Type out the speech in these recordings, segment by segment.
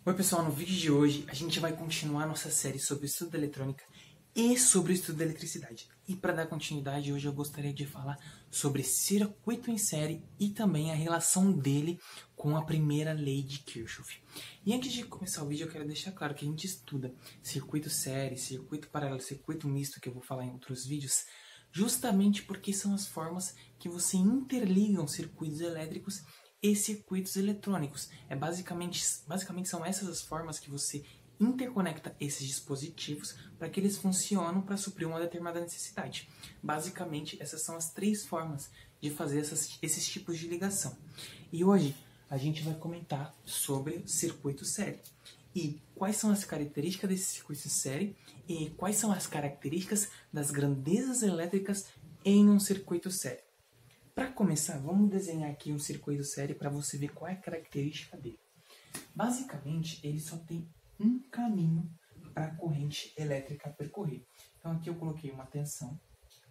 Oi pessoal, no vídeo de hoje a gente vai continuar nossa série sobre o estudo da eletrônica e sobre o estudo da eletricidade. E para dar continuidade, hoje eu gostaria de falar sobre circuito em série e também a relação dele com a primeira lei de Kirchhoff. E antes de começar o vídeo, eu quero deixar claro que a gente estuda circuito série, circuito paralelo, circuito misto, que eu vou falar em outros vídeos, justamente porque são as formas que você interliga os circuitos elétricos e circuitos eletrônicos. Basicamente são essas as formas que você interconecta esses dispositivos para que eles funcionem para suprir uma determinada necessidade. Basicamente, essas são as três formas de fazer esses tipos de ligação. E hoje a gente vai comentar sobre circuito série. E quais são as características desse circuito série e quais são as características das grandezas elétricas em um circuito série. Para começar, vamos desenhar aqui um circuito série para você ver qual é a característica dele. Basicamente, ele só tem um caminho para a corrente elétrica percorrer. Então aqui eu coloquei uma tensão,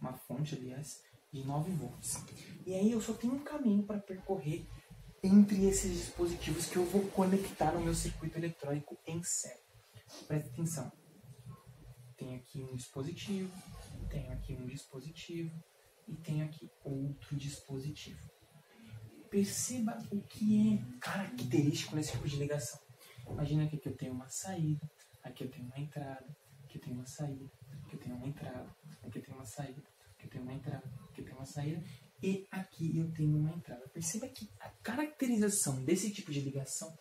uma fonte, aliás, de 9 volts. E aí eu só tenho um caminho para percorrer entre esses dispositivos que eu vou conectar no meu circuito eletrônico em série. Presta atenção. Tenho aqui um dispositivo, tenho aqui um dispositivo, e tenho aqui outro dispositivo. Perceba o que é característico nesse tipo de ligação. Imagina que aqui eu tenho uma saída, aqui eu tenho uma entrada, aqui eu tenho uma saída, aqui eu tenho uma entrada, aqui eu tenho uma saída, aqui eu tenho uma entrada, aqui eu tenho uma saída, e aqui eu tenho uma entrada. Perceba que a caracterização desse tipo de ligação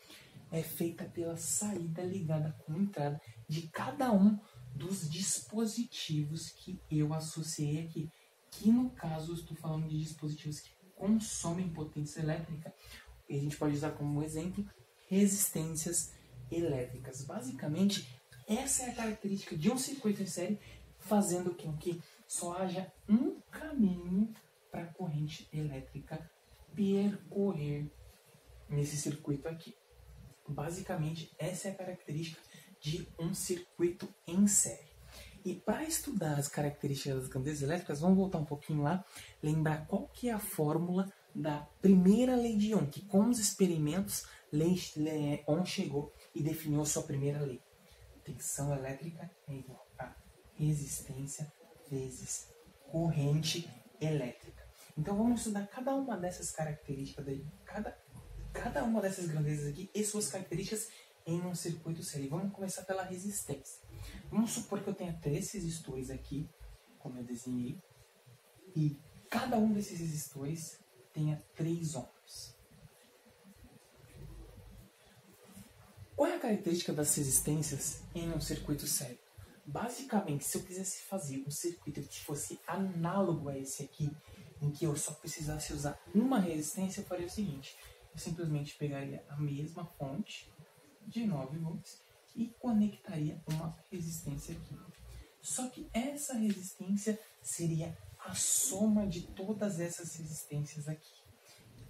é feita pela saída ligada com a entrada de cada um dos dispositivos que eu associei aqui. Que no caso eu estou falando de dispositivos que consomem potência elétrica, e a gente pode usar como exemplo resistências elétricas. Basicamente, essa é a característica de um circuito em série, fazendo com que só haja um caminho para a corrente elétrica percorrer nesse circuito aqui. Basicamente, essa é a característica de um circuito em série. E para estudar as características das grandezas elétricas, vamos voltar um pouquinho lá, lembrar qual que é a fórmula da primeira lei de Ohm, que com os experimentos, Ohm chegou e definiu a sua primeira lei. Tensão elétrica é igual a resistência vezes corrente elétrica. Então vamos estudar cada uma dessas características, cada uma dessas grandezas aqui e suas características em um circuito série. Vamos começar pela resistência. Vamos supor que eu tenha 3 resistores aqui, como eu desenhei, e cada um desses resistores tenha 3 ohms. Qual é a característica das resistências em um circuito série? Basicamente, se eu quisesse fazer um circuito que fosse análogo a esse aqui, em que eu só precisasse usar uma resistência, eu faria o seguinte: eu simplesmente pegaria a mesma fonte de 9 volts e conectaria uma resistência aqui. Só que essa resistência seria a soma de todas essas resistências aqui.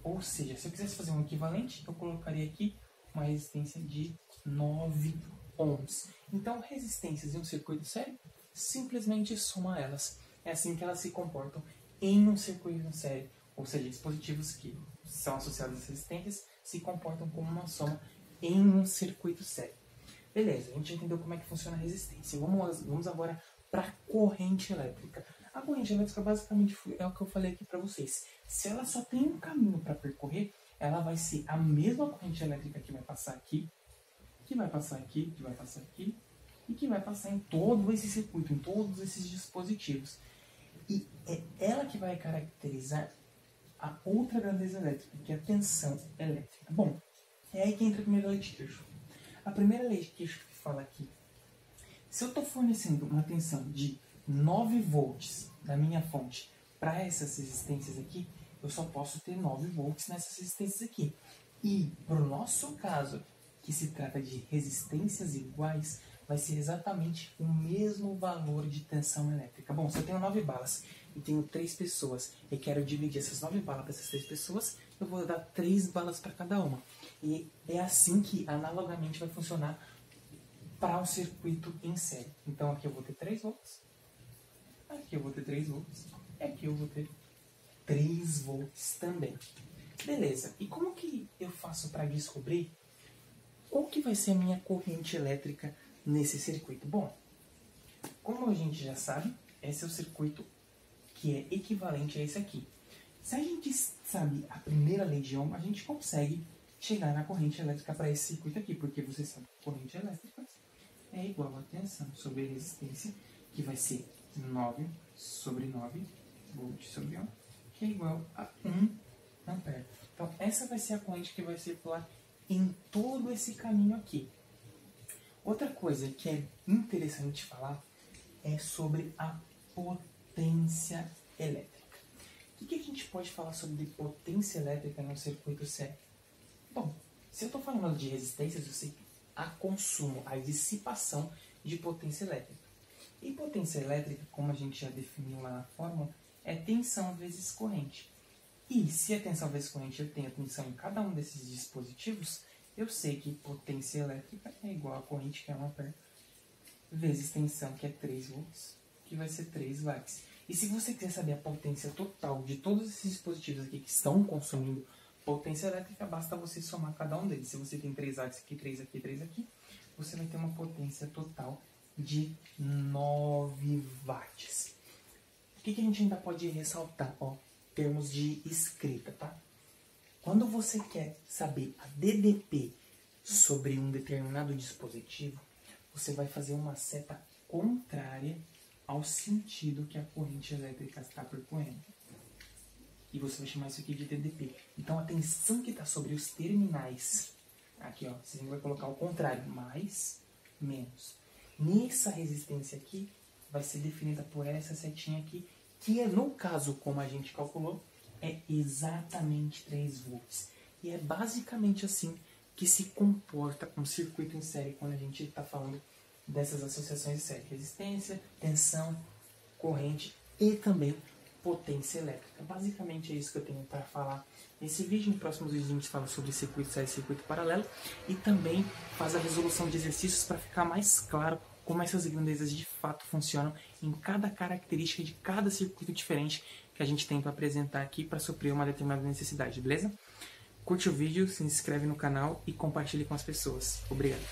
Ou seja, se eu quisesse fazer um equivalente, eu colocaria aqui uma resistência de 9 ohms. Então, resistências em um circuito série, simplesmente soma elas. É assim que elas se comportam em um circuito série. Ou seja, dispositivos que são associados às resistências se comportam como uma soma em um circuito série. Beleza, a gente entendeu como é que funciona a resistência. Vamos agora para a corrente elétrica. A corrente elétrica basicamente é o que eu falei aqui para vocês. Se ela só tem um caminho para percorrer, ela vai ser a mesma corrente elétrica que vai passar aqui, que vai passar aqui, que vai passar aqui, e que vai passar em todo esse circuito, em todos esses dispositivos. E é ela que vai caracterizar a outra grandeza elétrica, que é a tensão elétrica. Bom, é aí que entra a primeira lei de Kirchhoff. A primeira lei de Kirchhoff fala aqui: se eu estou fornecendo uma tensão de 9 volts da minha fonte para essas resistências aqui, eu só posso ter 9 volts nessas resistências aqui. E, para o nosso caso, que se trata de resistências iguais, vai ser exatamente o mesmo valor de tensão elétrica. Bom, se eu tenho 9 balas e tenho 3 pessoas e quero dividir essas 9 balas para essas 3 pessoas, eu vou dar 3 balas para cada uma. E é assim que analogamente vai funcionar para um circuito em série. Então aqui eu vou ter 3 volts, aqui eu vou ter 3 volts, e aqui eu vou ter 3 volts também. Beleza, e como que eu faço para descobrir Qual que vai ser a minha corrente elétrica nesse circuito? Bom, como a gente já sabe, esse é o circuito que é equivalente a esse aqui. Se a gente sabe a primeira lei de Ohm, a gente consegue chegar na corrente elétrica para esse circuito aqui, porque você sabe que a corrente elétrica é igual a tensão sobre resistência, que vai ser 9 sobre 9 volts sobre Ohm, que é igual a 1 ampere. Então, essa vai ser a corrente que vai circular em todo esse caminho aqui. Outra coisa que é interessante falar é sobre a potência elétrica. O que a gente pode falar sobre potência elétrica no circuito sério? Bom, se eu estou falando de resistências, eu sei que há consumo, a dissipação de potência elétrica. E potência elétrica, como a gente já definiu lá na fórmula, é tensão vezes corrente. E se a tensão vezes corrente eu tenho tensão em cada um desses dispositivos, eu sei que potência elétrica é igual a corrente, que é 1 ampere, vezes tensão, que é 3 volts, que vai ser 3 watts. E se você quiser saber a potência total de todos esses dispositivos aqui que estão consumindo potência elétrica, basta você somar cada um deles. Se você tem 3 watts aqui, 3 aqui, 3 aqui, você vai ter uma potência total de 9 watts. O que a gente ainda pode ressaltar, ó, em termos de escrita, tá? Quando você quer saber a DDP sobre um determinado dispositivo, você vai fazer uma seta contrária ao sentido que a corrente elétrica está percorrendo. E você vai chamar isso aqui de DDP. Então a tensão que está sobre os terminais, aqui ó, você vai colocar o contrário, mais, menos. Nessa resistência aqui, vai ser definida por essa setinha aqui, que é, no caso, como a gente calculou, é exatamente 3 volts. E é basicamente assim que se comporta um circuito em série quando a gente está falando dessas associações de série. Resistência, tensão, corrente e também potência elétrica. Basicamente é isso que eu tenho para falar nesse vídeo. Em próximos vídeos a gente fala sobre circuito série e circuito paralelo e também faz a resolução de exercícios para ficar mais claro como essas grandezas de fato funcionam em cada característica de cada circuito diferente que a gente tem para apresentar aqui para suprir uma determinada necessidade, beleza? Curte o vídeo, se inscreve no canal e compartilhe com as pessoas. Obrigado!